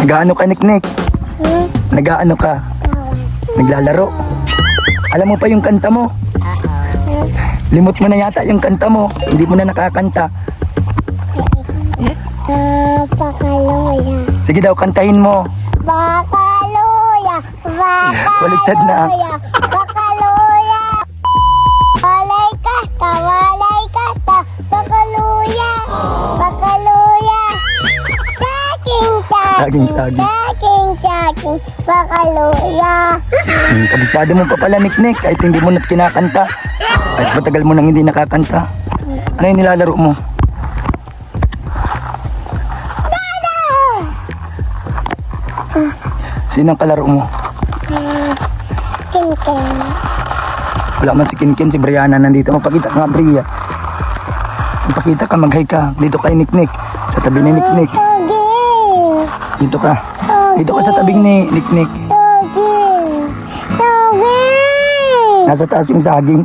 Nag-aano ka, Niknik? Nag-aano ka? Naglalaro? Alam mo pa yung kanta mo? Limot mo na yata yung kanta mo. Hindi mo na nakakanta. Bakaluya. Sige daw, kantahin mo. Bakaluya. Baliktad na. Bakaluya. Walay kata, walay kata. Bakaluya. Bakaluya. Saging, Saging, saging. Saging, saging. Bakaluya. Kabisado mo pa pala, Niknik. Kahit hindi mo na kinakanta. Kahit matagal mo nang hindi nakakanta. Ano yung nilalaro mo? Sino ang kalaro mo? Kinkin. Wala man si Kinkin, si Brianna nandito. Magpakita ka nga, Bria. Magpakita ka, mag-hi ka. Dito kay Niknik. Sa tabi ni Niknik. Saging. Dito ka. Dito ka sa tabi ni Niknik. Saging. Saging. Nasa taas yung saging.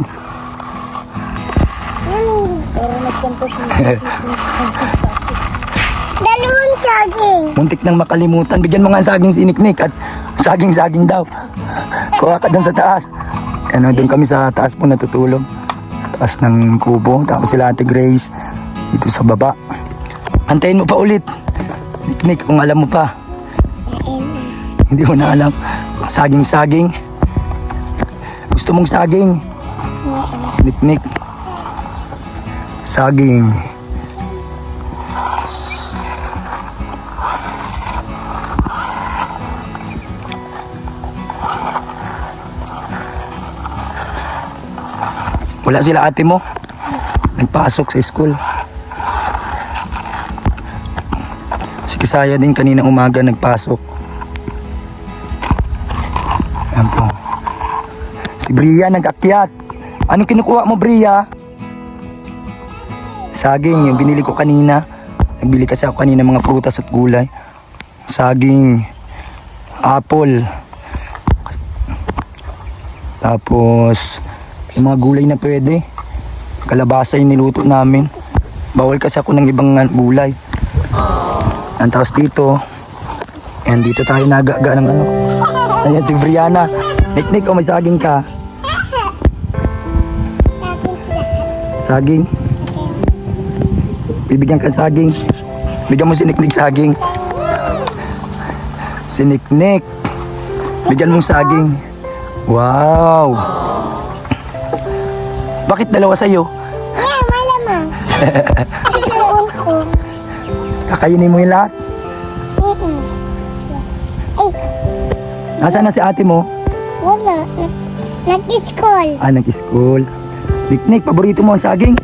Dalawang saging. Muntik nang makalimutan. Bigyan mo nga ang saging si Niknik at saging-saging daw. Kuha ka doon sa taas. Ano, doon kami sa taas po natutulog. Taas ng kubo. Tapos sila Ate Grace dito sa baba. Antayin mo pa ulit. Niknik, kung alam mo pa. Hindi mo na alam. Saging-saging. Gusto mong saging? Niknik. Saging. Wala sila ate mo? Nagpasok sa school. Si Kisaya din kanina umaga nagpasok. Ayan po. Si Bria nag-akyat. Anong kinukuha mo, Bria? Saging, yung binili ko kanina. Nagbili kasi ako kanina mga prutas at gulay. Saging, apple. Tapos yung mga gulay na pwede. Kalabasa yung niluto namin. Bawal kasi ako ng ibang gulay. Ang taas dito. Ayan, dito tayo nagaga ng ano. Ayan si Brianna. Niknik, may saging ka. Saging. Bibigyan ka saging. Bigyan mo si Niknik saging. Si Niknik. Bigyan mong saging. Wow. Bakit dalawa sa'yo? Yeah, malamang. Ewan ko. Kakainin mo yung lahat? Ay, Nasaan na si ate mo? wala. Nag-school. Nag-school. Niknik, paborito mo ang saging?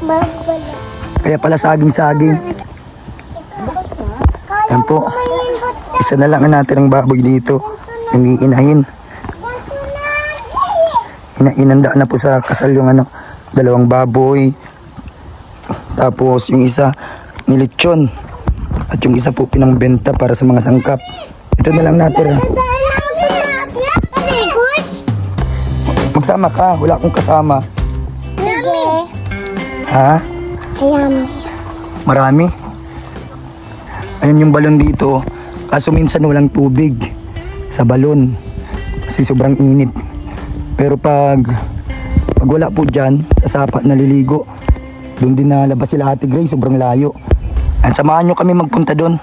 Wala. Kaya pala saging-saging. Yan po. Isa na lang ang natin ang baboy dito. Yung iinahin. Inanda na po sa kasal yung ano, dalawang baboy. Tapos yung isa nilitsyon. At yung isa po pinangbenta para sa mga sangkap. Ito na lang natin. Magsama ka, wala akong kasama. Sige. Ha? Ayami. Marami. Ayun yung balon dito. Kaso minsan walang tubig sa balon. Kasi sobrang init. Pero pag wala po dyan, sa sapa naliligo. Doon din nalabas sila Ate Grace, sobrang layo. At samahan nyo kami magpunta doon.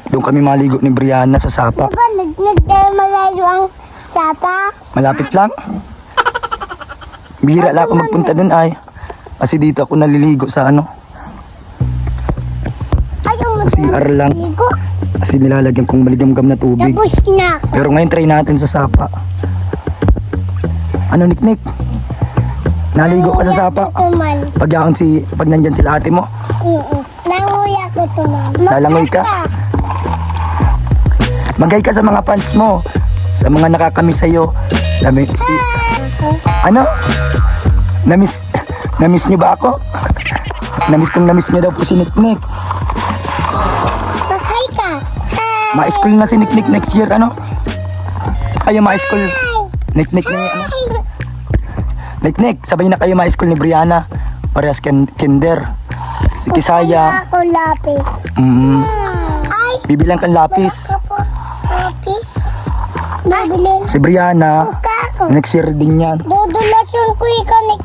Doon kami maligo ni Brianna sa sapa. Diba malayo ang sapa? Malapit lang. Bihira lang ako magpunta doon ay. Kasi dito ako naliligo sa ano. Ayaw Sa CR lang. ligo. Kasi nilalagyan kong maligamgam na tubig. Tapos na ako. Pero ngayon try natin sa sapa. Ano, Niknik? Naligo ka sa sapa? Tuman. Pag nandyan sila ate mo? Nanguya ko tuman. Lalangoy ka? Magay ka sa mga fans mo. Sa mga nakakamiss sa'yo. Ano? Namiss niyo ba ako? Namiss niyo daw po si Niknik. Mag-hi ka. Hi. Ma-school na si Niknik next year, ano? Kayo ma-school. Niknik ni ano? Niknik, sabay na kayo ma-school ni Brianna. Parehas kinder. Si Kisaya. Ako lapis. Mm. Ay, Bibilang kang lapis. Lapis. Bibili. Si Brianna, Buka ako. next year din yan. Dudulasyon ko ikaw, Nick.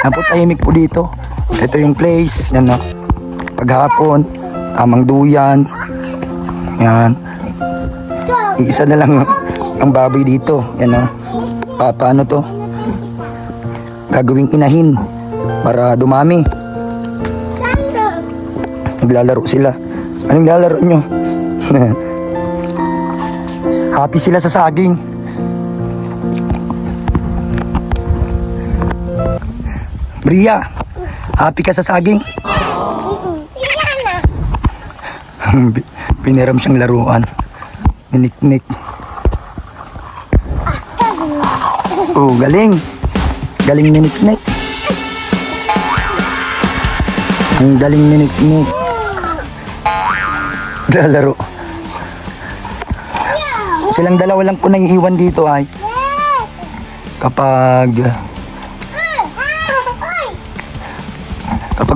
Yan po, tahimik po dito. Ito yung place. Yan o. Paghapon, tamang duyan. Yan. Iisa na lang ang baboy dito. Yan o. Paano to? Gagawing inahin para dumami. Naglalaro sila. Anong lalaro nyo? Happy sila sa saging. Bria, happy ka sa saging? Piniram siyang laruan. Niniknik. Oh, galing. Galing niniknik. Ang galing niniknik. Lalaro. Silang dalawa lang po naiiwan dito ay kapag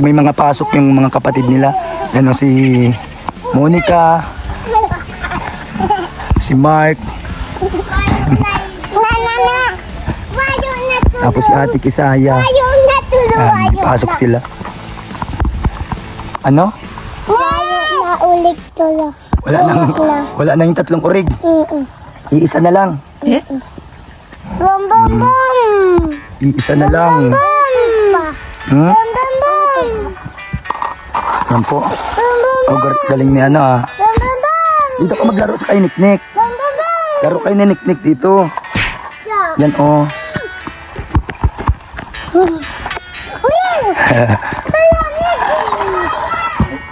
may mga pasok yung mga kapatid nila. Yan o, si Monica, si Mark, tapos si Ate Kisaya. Pasok sila. Ano? Naulik tulo. Wala na yung tatlong urig. Iisa na lang. Bum bum bum. Iisa na lang. Bum bum bum. Yan po. Galing ni ano ah. Bum bum bum. Dito ka maglaro sa kay Niknik. Bum bum bum. Laro kayo ni Niknik dito. Yan oh.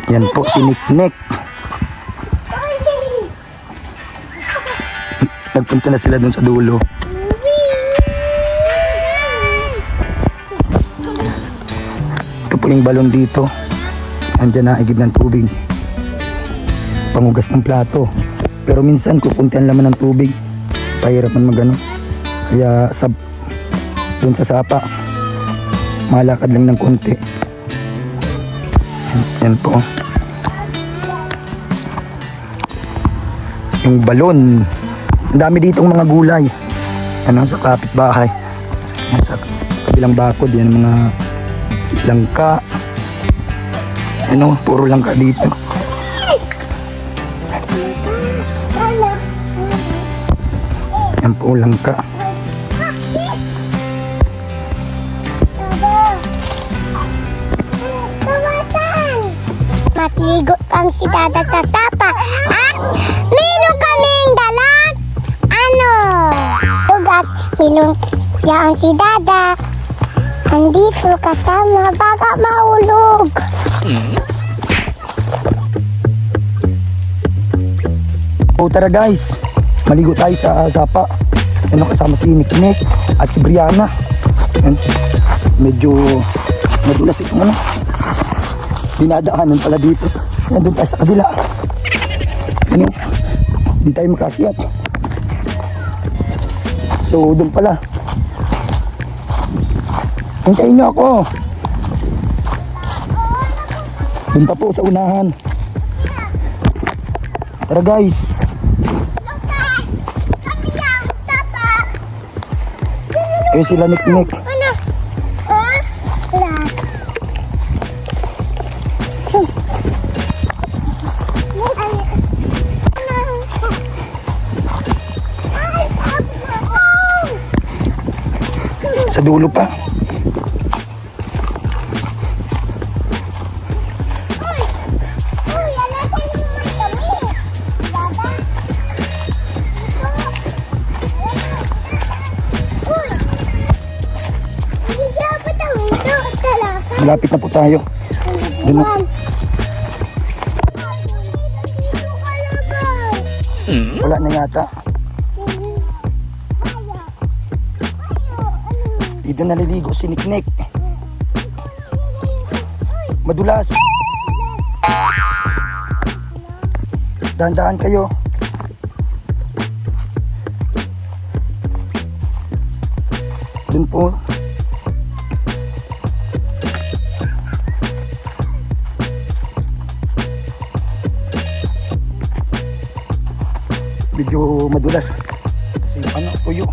Yan po si Niknik. Nagpunta na sila dun sa dulo. Ito po yung balon dito. Andyan na igib ng tubig. Pangugas ng plato. Pero minsan kukunti ang laman ng tubig. Pahirapan magano. Kaya dun sa sapa. Malakad lang ng konti. Yan po. Yung balon. Ang dami ditong mga gulay. Ano, sa kapitbahay. Sa kabilang bakod. Yan mga langka. Ano, puro langka dito. Yan po langka. Matigo ang si Dada sa sapa. At meron kaming dalang ugas. Meron yan si Dada. Andito kasama baka maulog. O tara guys, maligo tayo sa sapa. Ano, kasama si Niknik at si Brianna. Yan. Medyo madulas itong ano. Dinadaanan pala dito. Yan, doon tayo sa kabila. Ano? Hindi tayo makakyat. So, doon pala. Hintayin niyo ako. Doon pa po sa unahan. Tara guys. Eh sila Niknik. Ano? Sa dulo pa. Malapit na po tayo. Doon na. Wala na yata. Dito naliligo si Niknik. Madulas. Dahan-dahan kayo. Doon po. medyo madulas. Kasi ano, tuyo.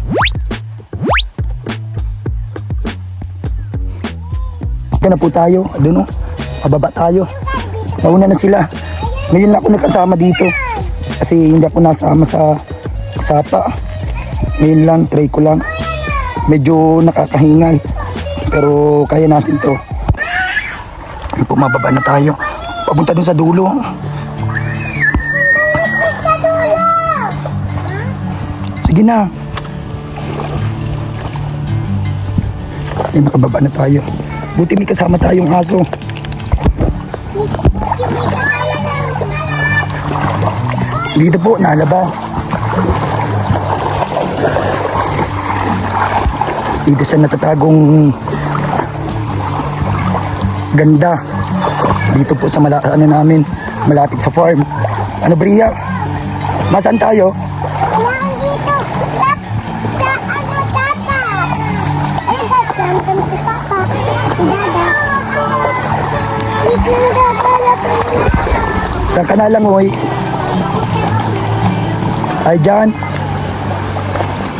Ito na po tayo. Doon o. Pababa tayo. Mauna na sila. Ngayon na ako nakasama dito. Kasi hindi ako nasama sa sapa. Ngayon lang, try ko lang. Medyo nakakahingal. Pero kaya natin to. Ayun po, mababa na tayo. Papunta dun sa dulo. Sige na. Ay, makababa na tayo. Buti may kasama tayong aso. Dito po, nalaba. Dito sa natatagong ganda. Dito po sa namin, malapit sa farm. Ano, Bria? Masaan tayo? Yan dito. Sa ano, tata. Ay, saan kami sa tata? Dada. Wait lang, dada. Saan ka na lang, hoy? Ay, dyan.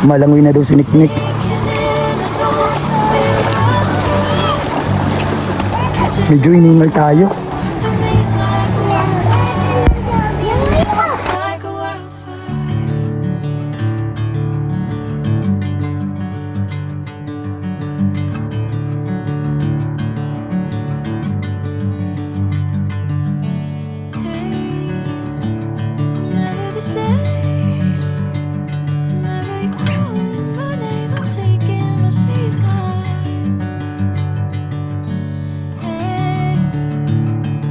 Malangoy na daw si Niknik. Medyo iningal tayo. Like a wildfire. Never the same. Never you calling my name. I'm taking my sweet time. Hey,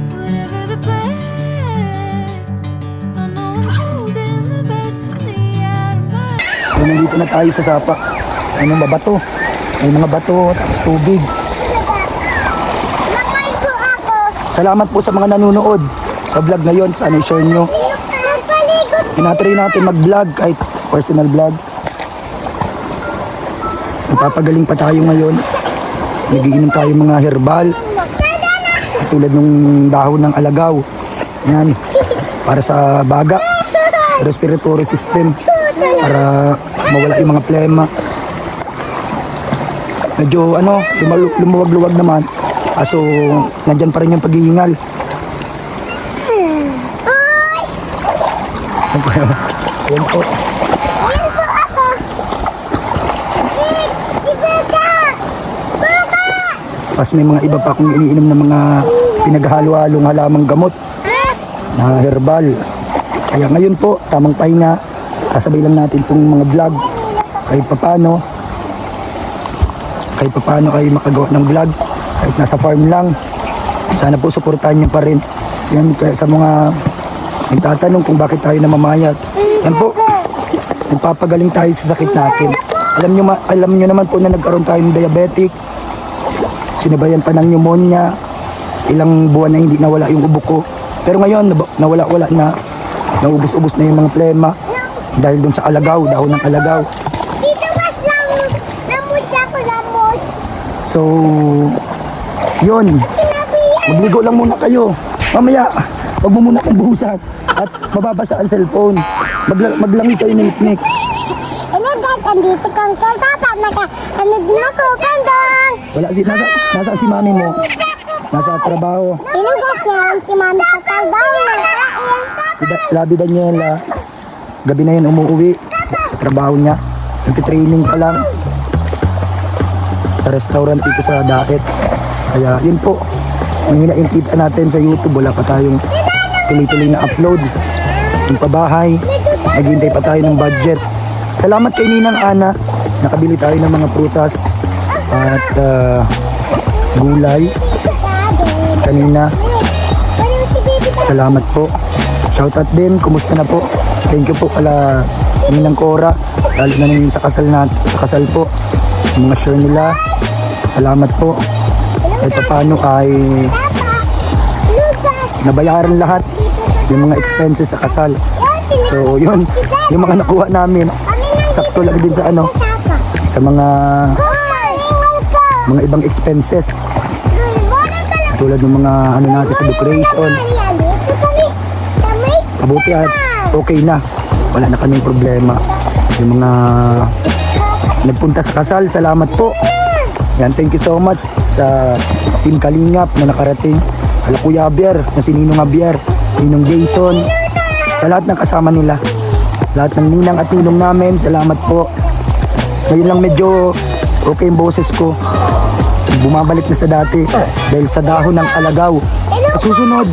whatever the plan, I know I'm holding the best of me out of my. So, nandito na tayo sa sapa. May mga bato. May mga bato, tapos tubig. Lakay ko ako. Salamat po sa mga nanonood sa vlog na yon. Sana i-share nyo. Nagpaligo. Tinatry natin mag-vlog, kahit personal vlog. Nagpapagaling pa tayo ngayon. Nagiinom tayo mga herbal. Tulad ng dahon ng alagaw. Yan. Para sa baga. Respiratory system. Para mawala yung mga plema. Medyo ano, lumuwag-luwag naman. Kaso nandyan pa rin yung pag-iingal. Ayan po. Yan po ako. Si Beka. Baba. Tapos may mga iba pa akong iniinom ng mga pinaghalo-halong halamang gamot na herbal. Kaya ngayon po, tamang pahinga. Kasabay lang natin itong mga vlog. Kahit papano kayo makagawa ng vlog. Kahit nasa farm lang. Sana po suportahan niyo pa rin. So yan, kaya sa mga nagtatanong kung bakit tayo namamayat. Yan po, nagpapagaling tayo sa sakit natin. Alam nyo naman po na nagkaroon tayo ng diabetic. Sinabayan pa ng pneumonia. Ilang buwan na hindi nawala yung ubo ko. Pero ngayon, nawala-wala na. Naubos-ubos na yung mga plema. Dahil dun sa alagaw, dahon ng alagaw. Dito mas lang. Lamos ako, lamos. So, yun. Magligo lang muna kayo. Mamaya, wag mo muna kong buhusan. At mababasa ang cellphone. Maglangi kayo ng Niknik. Ano guys, andito kami sa sapa. Ano din ako, kandang. Wala nasaan si mami mo? Nasa trabaho. Hello guys, ngayon si mami sa trabaho. Si Labi Daniela, gabi na yun umuwi sa trabaho niya. Nagtitraining pa lang sa restaurant dito sa Daet. Kaya yun po, mahina yung kita natin sa YouTube. Wala pa tayong tuloy-tuloy na upload. Yung pabahay, naghihintay pa tayo ng budget. Salamat kay Ninang Ana, nakabili tayo ng mga prutas at gulay kanina. Salamat po. Shoutout din, kumusta na po? Thank you po pala Ninang Cora, lalo na nung sa kasal po. Yung mga share nila. Salamat po. Kahit paano ay nabayaran lahat yung mga expenses sa kasal. So yun, yung mga nakuha namin sakto lang din sa sa mga ibang expenses tulad ng mga natin sa decoration. Mabuti at okay na. wala na kaming problema. Yung mga nagpunta sa kasal, salamat po. Yan, thank you so much sa Team Kalingap na nakarating. Ala Kuya Abier, na si Ninong Abier, Ninong Jason, sa lahat ng kasama nila. Lahat ng ninang at ninong namin, salamat po. Ngayon lang medyo okay yung boses ko. Bumabalik na sa dati dahil sa dahon ng alagaw. Sa susunod,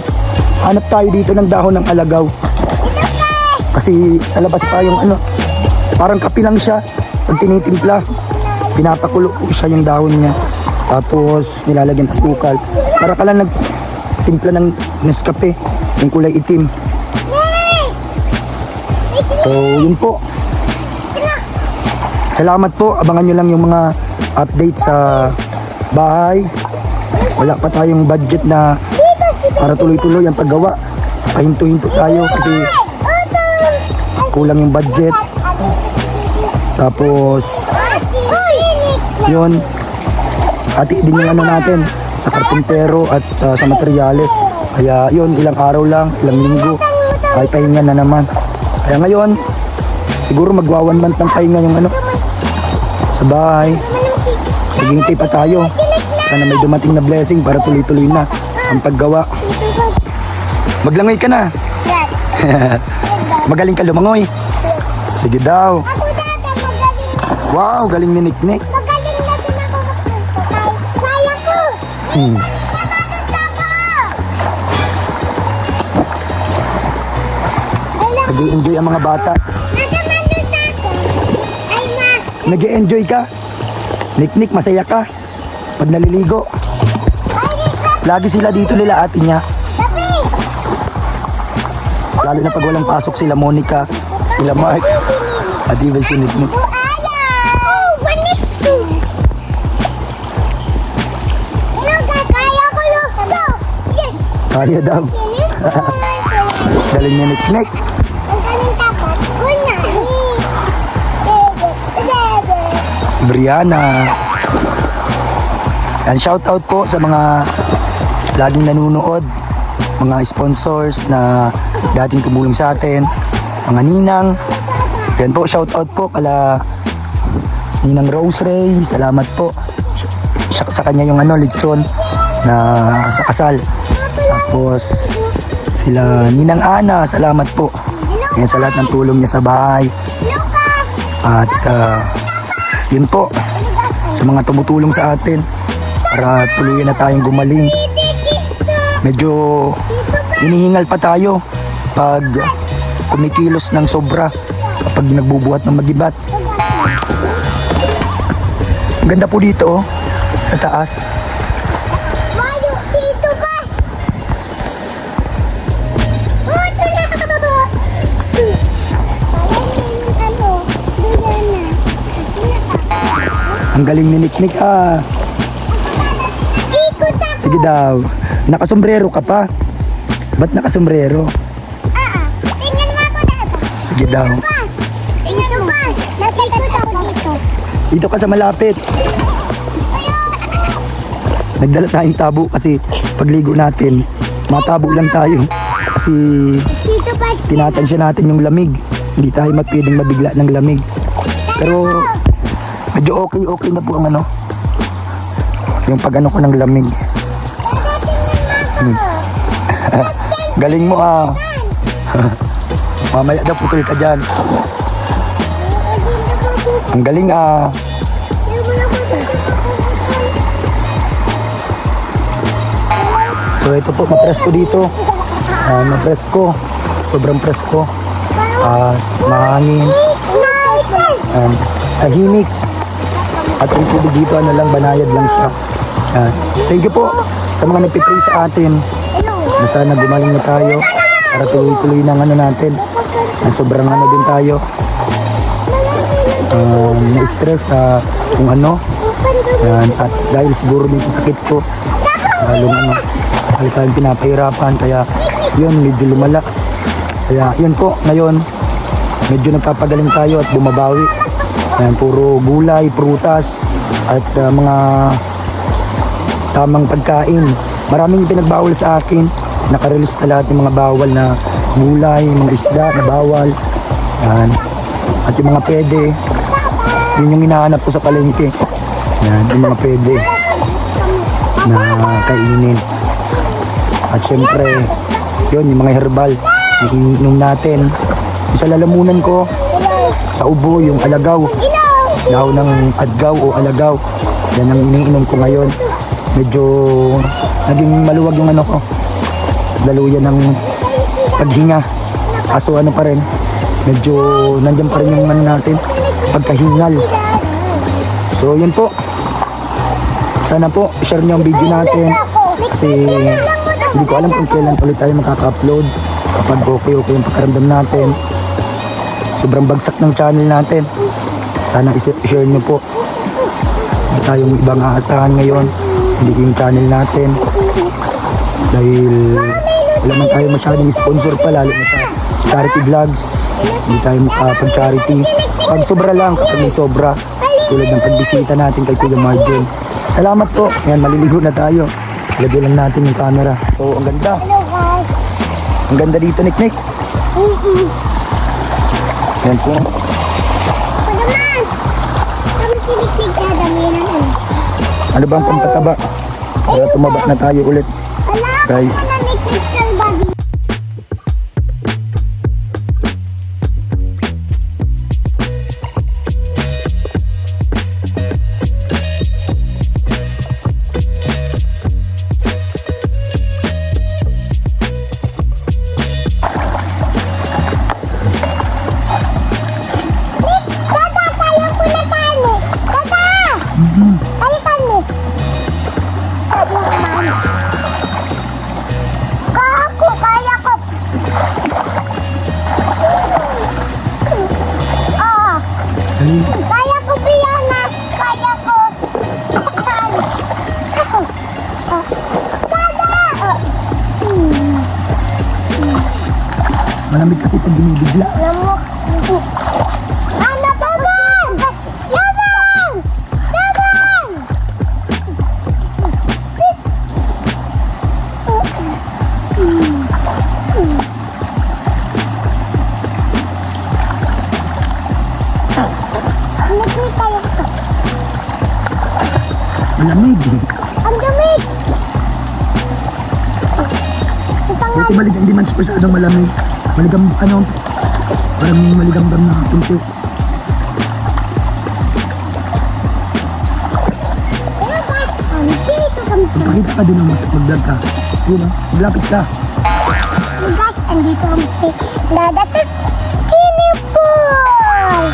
hanap tayo dito ng dahon ng alagaw. Kasi sa labas tayong ano, parang kape lang siya. Pag tinitimpla, pinapakulo po siya yung dahon niya. Tapos nilalagyan ng asukal. Para ka lang nagtimpla ng Nescafe, yung kulay itim. So yun po. Salamat po. Abangan nyo lang yung mga update sa bahay. Wala pa tayong budget na para tuloy-tuloy ang paggawa. Pahinto-hinto tayo kasi kulang yung budget. Tapos yun, ati din yung ano natin sa karpintero at sa materyales. Kaya yun, ilang araw lang, ilang linggo ay pahinga na naman. Kaya ngayon siguro magwa 1 month ng pahinga yung ano sa bahay. Naghihintay pa tayo. Sana may dumating na blessing para tuloy-tuloy na ang paggawa. Maglangoy ka na. Magaling ka lumangoy. Sige daw. Ako dati magaling. Wow, galing ni Niknik. Magaling na din ako magpinto. Kaya ko. Nag-enjoy ang mga bata. Nagamanot ako. Ay ma. Nag-enjoy ka. Niknik, masaya ka. Pag naliligo. Lagi sila dito nila ate niya. Sabi. Lalo na pag walang pasok sila Monica, sila Mark, at iba si Niknik. Ito ayaw. Oh, wanis ko. Ilang kaya ko lo. Go. Yes. Kaya daw. Galing ni Niknik. Ang kaming tapat. Una. Si Brianna. And shout out po sa mga laging nanonood, mga sponsors na dating tumulong sa atin, mga ninang. Yan po, shout out po kala Ninang Rose Ray, salamat po sa kanya yung ano, lechon na sa kasal. Tapos sila Ninang Ana, salamat po. Yan sa lahat ng tulong niya sa bahay. At yun po, sa mga tumutulong sa atin para tuluyan na tayong gumaling. Medyo hinihingal pa tayo pag kumikilos ng sobra kapag nagbubuhat ng magibat. Ang ganda po dito oh, sa taas. Mayo dito ba? Oh, ito na. Ano? Doon na. Ang galing ni Niknik ah. Ikot ako. Sige daw. Nakasombrero ka pa. Ba't nakasombrero? Tingnan mo ako dito. Sige daw. Pas. Tingnan mo pa. Nasikot ako dito. Dito ka sa malapit. Nagdala tayong tabo kasi pagligo natin, matabo lang tayo. Kasi Dito pa. tinatansya natin yung lamig. Hindi tayo pwedeng mabigla ng lamig. Pero medyo okay na po ang ano. Yung pag-ano ko ng lamig. Galing mo ah. Mamaya daw putol ka dyan. Ang galing ah. So ito po, mapresko dito. Mapresko. Sobrang presko. Mahangin. Tahimik. At yung tubig dito, ano lang, banayad lang siya. Thank you po sa mga nagpipray sa atin. Na sana gumaling na tayo para tuloy-tuloy ng ano natin. Na sobrang ano din tayo. Na-stress sa kung ano. Yan. At dahil siguro din sa sakit ko, lalong ano, dahil tayong pinapahirapan. Kaya yun, medyo lumala. Kaya yun po, ngayon, medyo nagpapagaling tayo at bumabawi. Yan, puro gulay, prutas, at mga tamang pagkain. Maraming pinagbawal sa akin. Nakarelease na lahat ng mga bawal na gulay, mga isda na bawal. Yan. At yung mga pwede, yun yung hinahanap ko sa palengke. Yan, yung mga pwede na kainin. At syempre, yun, yung mga herbal na iniinom natin. Yung sa lalamunan ko, sa ubo, yung alagaw. Daw ng adgaw o alagaw. Yan ang iniinom ko ngayon. Medyo naging maluwag yung ano ko. Daluyan ng paghinga. Kaso ano pa rin, medyo nandyan pa rin yung ano natin, pagkahingal. So yun po. Sana po, share nyo ang video natin. Kasi hindi ko alam kung kailan ulit tayo makaka-upload. Kapag okay yung pagkaramdam natin. Sobrang bagsak ng channel natin. Sana i-share nyo po. Hindi tayong ibang aasahan ngayon. Hindi yung channel natin. Dahil wala man tayo masyadong sponsor pa, lalo na sa charity vlogs. Hindi tayo makapag-charity. Pag sobra lang, kapag may sobra. Tulad ng pagbisita natin kay Kuya Marjon. Salamat po. Ayan, maliligo na tayo. Lagyan lang natin yung camera. So, ang ganda. Hello guys. Ang ganda dito, Nick. Ayan po. Padaman. Kami sinikig ka daminan. Ano ba ang pampataba? Para tumaba na tayo ulit. Wala Guys. ko na may crystal body. Tata, kaya ko na tani. Tata! Kaya tani. Sabi ko mama. Kaya ko. Oo. Kaya ko, Piana. Kaya ko. Dada! Malamig kasi pag binibigla. Lamok. Ano ba ba? Yabang! Yabang! Nagmi tayo ka. Malamig. Ang damit! Buti malig, hindi man masyadong malamig. Maligam, ano, parang maligam-gam na kunti. Ano ba? Andito kami sa Magpakita ka din naman, mag-vlog ka. Yun, maglapit ka. Guys, andito kami si Dada sa Sinipol!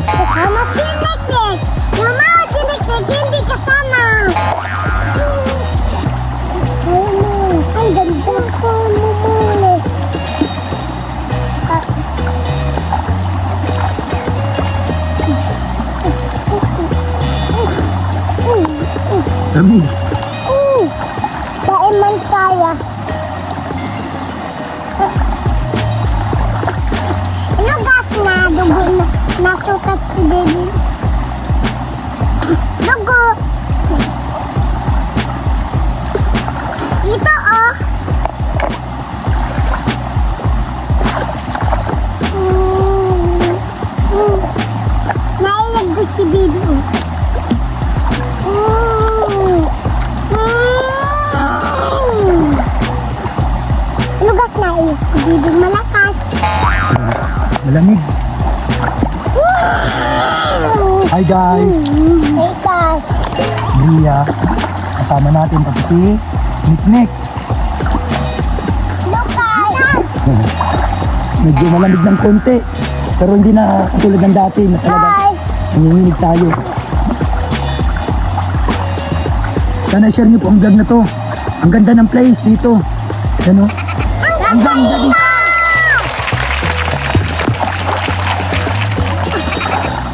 Kasama si Nick-Nick! Yung mga si Nick-Nick, hindi kasama! Ang ganda ko mumuli. Lamig. Dahil man kaya. Lugas na, dugo na. Nasukat si baby. Dugo. Ito oh. Nailag ko si baby oh. Lugas na eh. Si bibig malakas. Malamig. Hi guys. Lugas. Bria. Kasama natin pati si Nick-Nick. Lugas. Medyo malamig ng konti. Pero hindi na katulad ng dati na talaga Hi. nanginginig tayo. Sana share niyo po ang vlog na to. Ang ganda ng place dito. Ano? Ang ganda dito.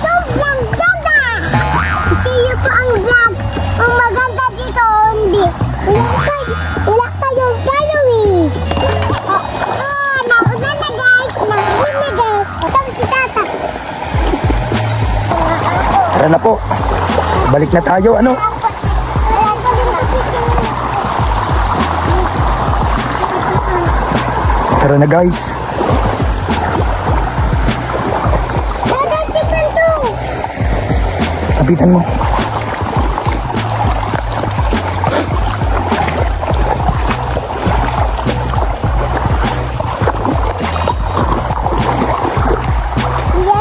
Sobrang ganda. Kasi yun po ang vlog. Ang maganda dito, hindi. Wala kayong followers. Nauna na guys. Nauna na guys. Kami si Tata. Tara na po. Balik na tayo. Ano? Tara na guys. Kapitan mo. Yan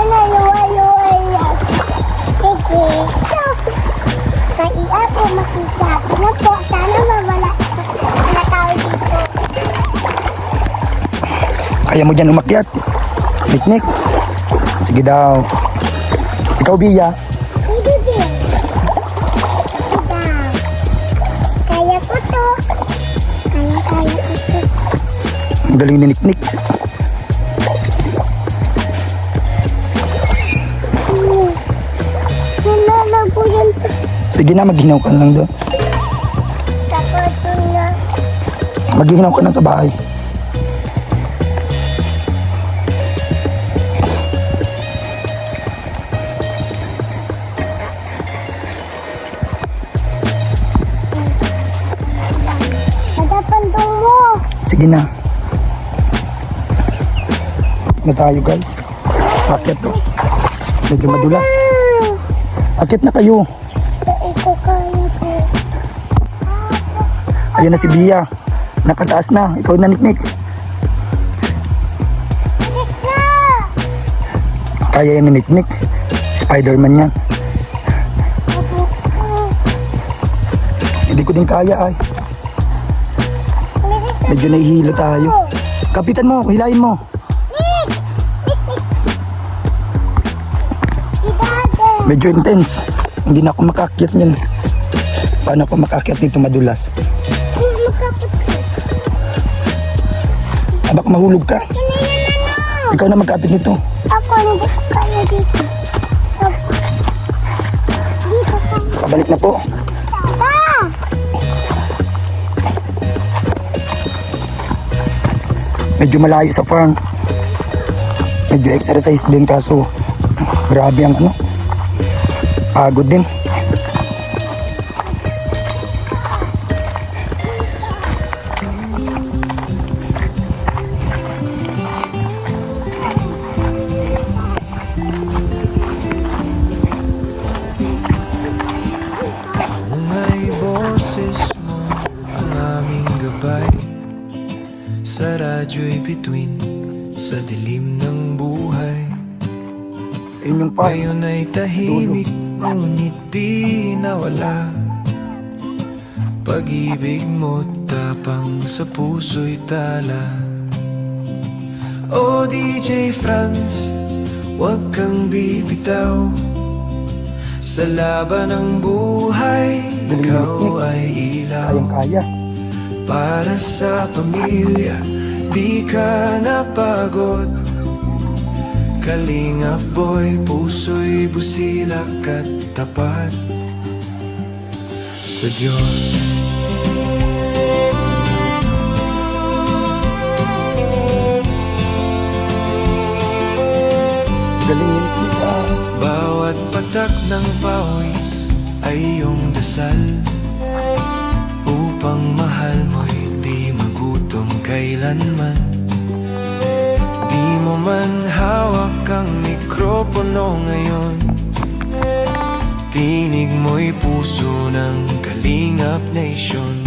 na, luwa-luwa yan. Sige. So, kaya po makita. Na po, sana mawala na tao dito. Kaya mo dyan umakyat. Niknik. Sige daw. Ikaw, Bia. Sige din. Ikaw. Kaya ko to. Kaya ko to. Ang galing ni Niknik. Nalalago yan. Sige na, maghinaw ka lang doon. Tapos na. Maghinaw ka lang sa bahay. Nadapandong mo. Sige na. Na tayo, guys. Akyat to. Medyo madulas. Akyat na kayo. Ikaw kayo po. Ayan na si Bia. Nakataas na. Ikaw na, Niknik. Alis na. Kaya yan ni Niknik. Spider-Man yan. Hindi ko din kaya ay. Bilis na. Medyo nahihilo tayo. Kapitan mo, hilahin mo. Nick! Nick, Nick. Si Dade. Medyo intense. Hindi na ako makakyat niyan. Paano ako makakyat dito madulas? Magkapot. Baka mahulog ka. Kinayan ano? Ikaw na magkapit nito. Ako hindi ko kaya dito. Dito ka. Pabalik na po. Ah! Medyo malayo sa farm. Medyo exercise din kaso grabe ang ano. Pagod din. May boses mo ang aming gabay. Sa radyo'y bituin sa dilim ng buhay. Yun yung farm. Ngayon ay tahimik, ngunit di nawala. Pag-ibig mo tapang sa puso'y tala. O DJ Franz, huwag kang bibitaw. Sa laban ng buhay, ikaw ay ilaw. Kayang-kaya. Para sa pamilya, di ka napagod. Kalingap boy, puso'y busilak at tapat sa Diyos. Galing yun kita. Bawat patak ng pawis ay iyong dasal, upang mahal mo'y di magutom kailanman. Di mo man hawak ang mikropono ngayon, tinig mo'y puso ng Kalingap Nation.